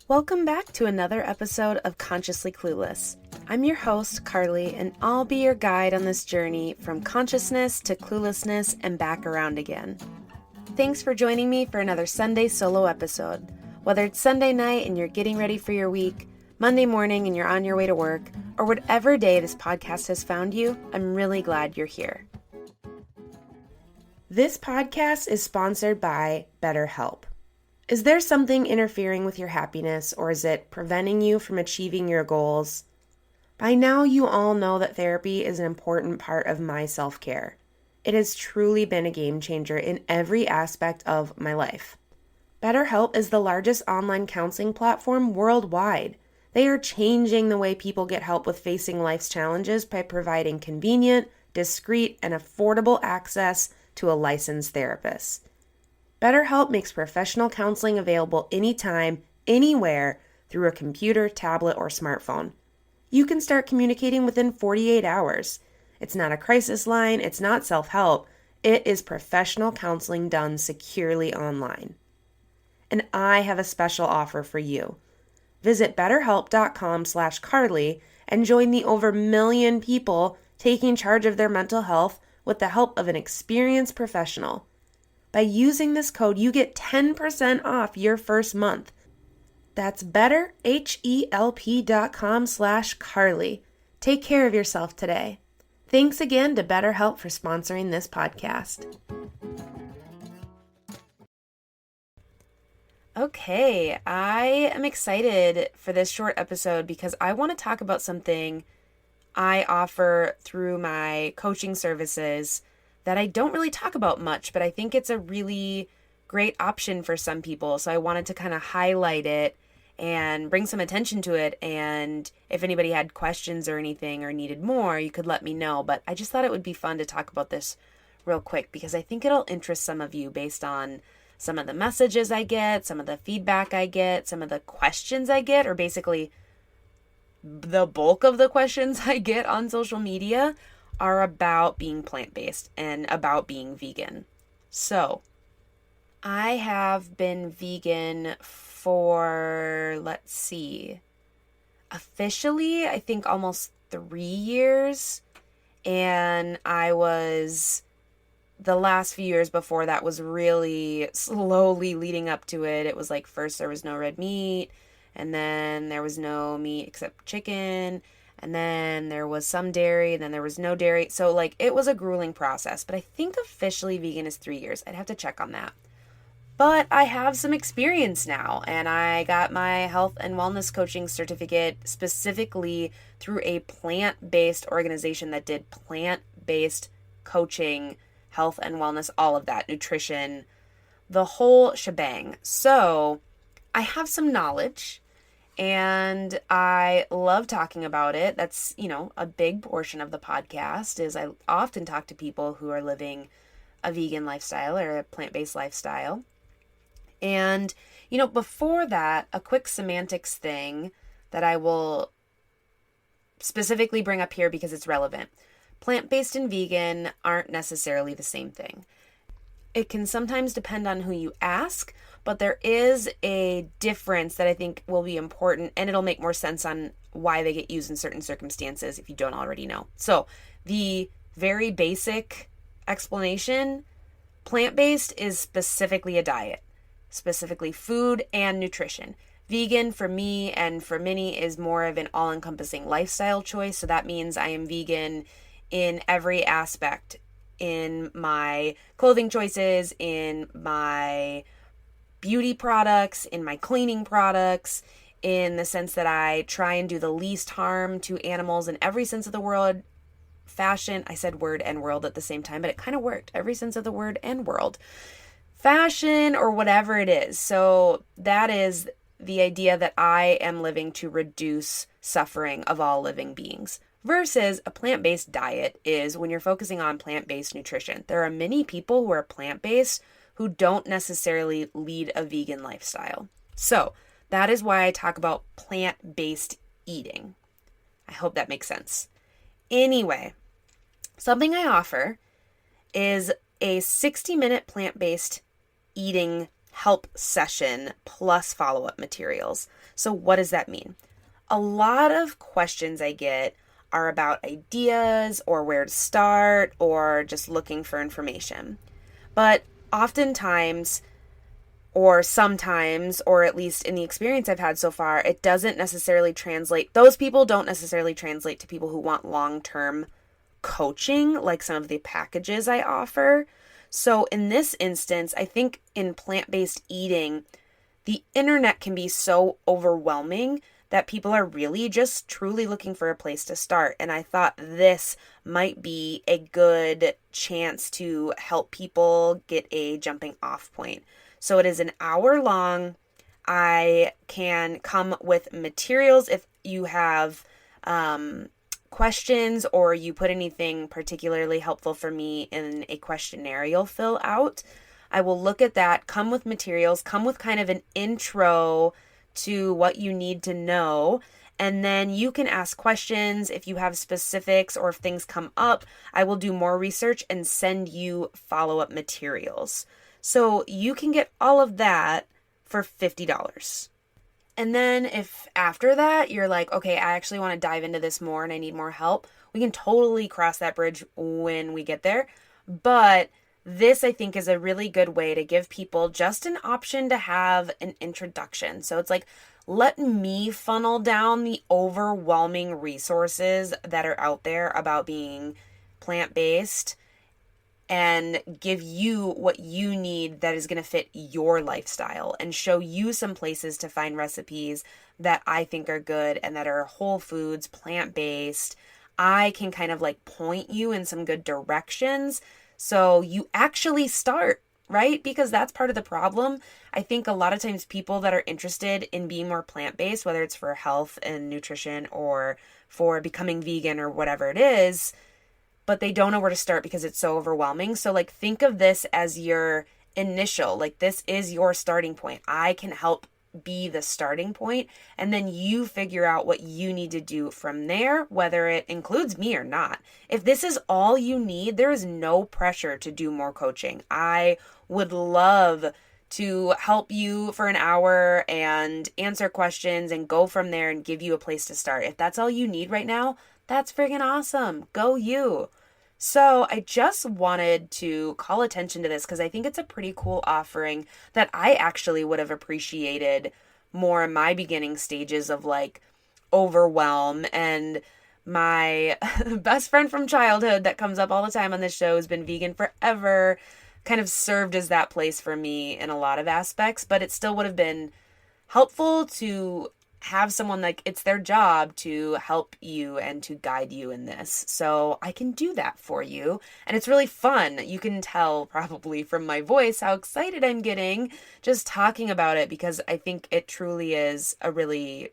Welcome back to another episode of Consciously Clueless. I'm your host, Carly, and I'll be your guide on this journey from consciousness to cluelessness and back around again. Thanks for joining me for another Sunday solo episode. Whether it's Sunday night and you're getting ready for your week, Monday morning and you're on your way to work, or whatever day this podcast has found you, I'm really glad you're here. This podcast is sponsored by BetterHelp. Is there something interfering with your happiness, or is it preventing you from achieving your goals? By now, you all know that therapy is an important part of my self-care. It has truly been a game changer in every aspect of my life. BetterHelp is the largest online counseling platform worldwide. They are changing the way people get help with facing life's challenges by providing convenient, discreet, and affordable access to a licensed therapist. BetterHelp makes professional counseling available anytime, anywhere, through a computer, tablet, or smartphone. You can start communicating within 48 hours. It's not a crisis line, it's not self-help, it is professional counseling done securely online. And I have a special offer for you. Visit betterhelp.com/Carly and join the over 1 million people taking charge of their mental health with the help of an experienced professional. By using this code, you get 10% off your first month. That's betterhelp.com/Carly. Take care of yourself today. Thanks again to BetterHelp for sponsoring this podcast. Okay, I am excited for this short episode because I want to talk about something I offer through my coaching services that I don't really talk about much, but I think it's a really great option for some people. So I wanted to kind of highlight it and bring some attention to it. And if anybody had questions or anything or needed more, you could let me know. But I just thought it would be fun to talk about this real quick because I think it'll interest some of you based on some of the messages I get, some of the feedback I get, some of the questions I get, or basically the bulk of the questions I get on social media are about being plant-based and about being vegan. So, I have been vegan for, officially, I think almost 3 years. And the last few years before that was really slowly leading up to it. It was like first there was no red meat, and then there was no meat except chicken, and then there was some dairy, and then there was no dairy. So, it was a grueling process. But I think officially vegan is 3 years. I'd have to check on that. But I have some experience now, and I got my health and wellness coaching certificate specifically through a plant-based organization that did plant-based coaching, health and wellness, all of that, nutrition, the whole shebang. So, I have some knowledge. And I love talking about it. That's, a big portion of the podcast is I often talk to people who are living a vegan lifestyle or a plant-based lifestyle. And, before that, a quick semantics thing that I will specifically bring up here because it's relevant. Plant-based and vegan aren't necessarily the same thing. It can sometimes depend on who you ask, but there is a difference that I think will be important, and it'll make more sense on why they get used in certain circumstances if you don't already know. So, the very basic explanation, plant-based is specifically a diet, specifically food and nutrition. Vegan for me and for many is more of an all-encompassing lifestyle choice, so that means I am vegan in every aspect, in my clothing choices, in my beauty products, in my cleaning products, in the sense that I try and do the least harm to animals in every sense of the word. Fashion, I said word and world at the same time, but it kind of worked. Every sense of the word and world. Fashion or whatever it is. So that is the idea that I am living to reduce suffering of all living beings. Versus a plant-based diet is when you're focusing on plant-based nutrition. There are many people who are plant-based who don't necessarily lead a vegan lifestyle. So that is why I talk about plant-based eating. I hope that makes sense. Anyway, something I offer is a 60-minute plant-based eating help session plus follow-up materials. So what does that mean? A lot of questions I get are about ideas or where to start or just looking for information. But oftentimes, or sometimes, or at least in the experience I've had so far, it doesn't necessarily translate. Those people don't necessarily translate to people who want long-term coaching, like some of the packages I offer. So in this instance, I think in plant-based eating, the internet can be so overwhelming that people are really just truly looking for a place to start. And I thought this might be a good chance to help people get a jumping off point. So it is an hour long. I can come with materials if you have questions or you put anything particularly helpful for me in a questionnaire you'll fill out. I will look at that, come with materials, come with kind of an intro to what you need to know, and then you can ask questions if you have specifics or if things come up. I will do more research and send you follow-up materials. So you can get all of that for $50. And then if after that you're like, okay, I actually want to dive into this more and I need more help, we can totally cross that bridge when we get there. But this, I think, is a really good way to give people just an option to have an introduction. So it's like, let me funnel down the overwhelming resources that are out there about being plant-based and give you what you need that is going to fit your lifestyle and show you some places to find recipes that I think are good and that are whole foods, plant-based. I can kind of like point you in some good directions so you actually start, right? Because that's part of the problem. I think a lot of times people that are interested in being more plant-based, whether it's for health and nutrition or for becoming vegan or whatever it is, but they don't know where to start because it's so overwhelming. So like think of this as your initial, like this is your starting point. I can help be the starting point, and then you figure out what you need to do from there, whether it includes me or not. If this is all you need, there is no pressure to do more coaching. I would love to help you for an hour and answer questions and go from there and give you a place to start. If that's all you need right now, that's friggin' awesome. Go you. So I just wanted to call attention to this because I think it's a pretty cool offering that I actually would have appreciated more in my beginning stages of like overwhelm. And my best friend from childhood that comes up all the time on this show has been vegan forever, kind of served as that place for me in a lot of aspects, but it still would have been helpful to have someone like it's their job to help you and to guide you in this. So I can do that for you. And it's really fun. You can tell probably from my voice how excited I'm getting just talking about it because I think it truly is a really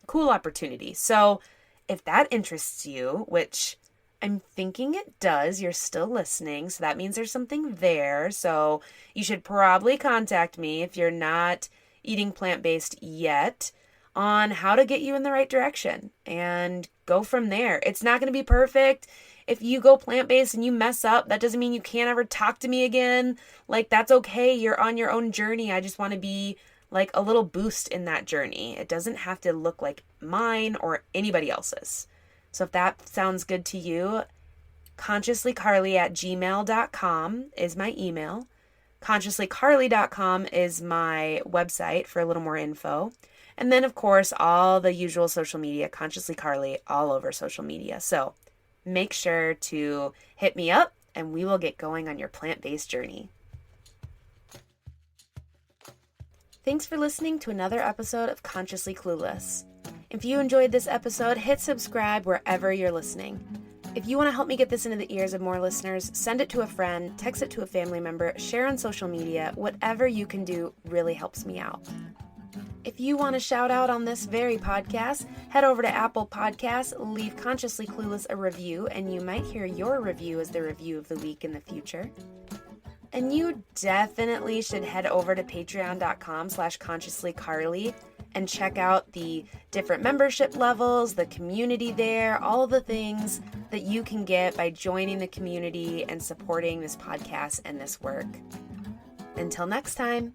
cool opportunity. So if that interests you, which I'm thinking it does, you're still listening. So that means there's something there. So you should probably contact me if you're not eating plant-based yet, on how to get you in the right direction and go from there. It's not going to be perfect. If you go plant-based and you mess up, that doesn't mean you can't ever talk to me again. Like, that's okay. You're on your own journey. I just want to be like a little boost in that journey. It doesn't have to look like mine or anybody else's. So if that sounds good to you, consciouslycarly@gmail.com is my email. Consciouslycarly.com is my website for a little more info. And then, of course, all the usual social media, Consciously Carly, all over social media. So make sure to hit me up and we will get going on your plant-based journey. Thanks for listening to another episode of Consciously Clueless. If you enjoyed this episode, hit subscribe wherever you're listening. If you want to help me get this into the ears of more listeners, send it to a friend, text it to a family member, share on social media. Whatever you can do really helps me out. If you want a shout out on this very podcast, head over to Apple Podcasts, leave Consciously Clueless a review, and you might hear your review as the review of the week in the future. And you definitely should head over to patreon.com/consciouslycarly and check out the different membership levels, the community there, all the things that you can get by joining the community and supporting this podcast and this work. Until next time.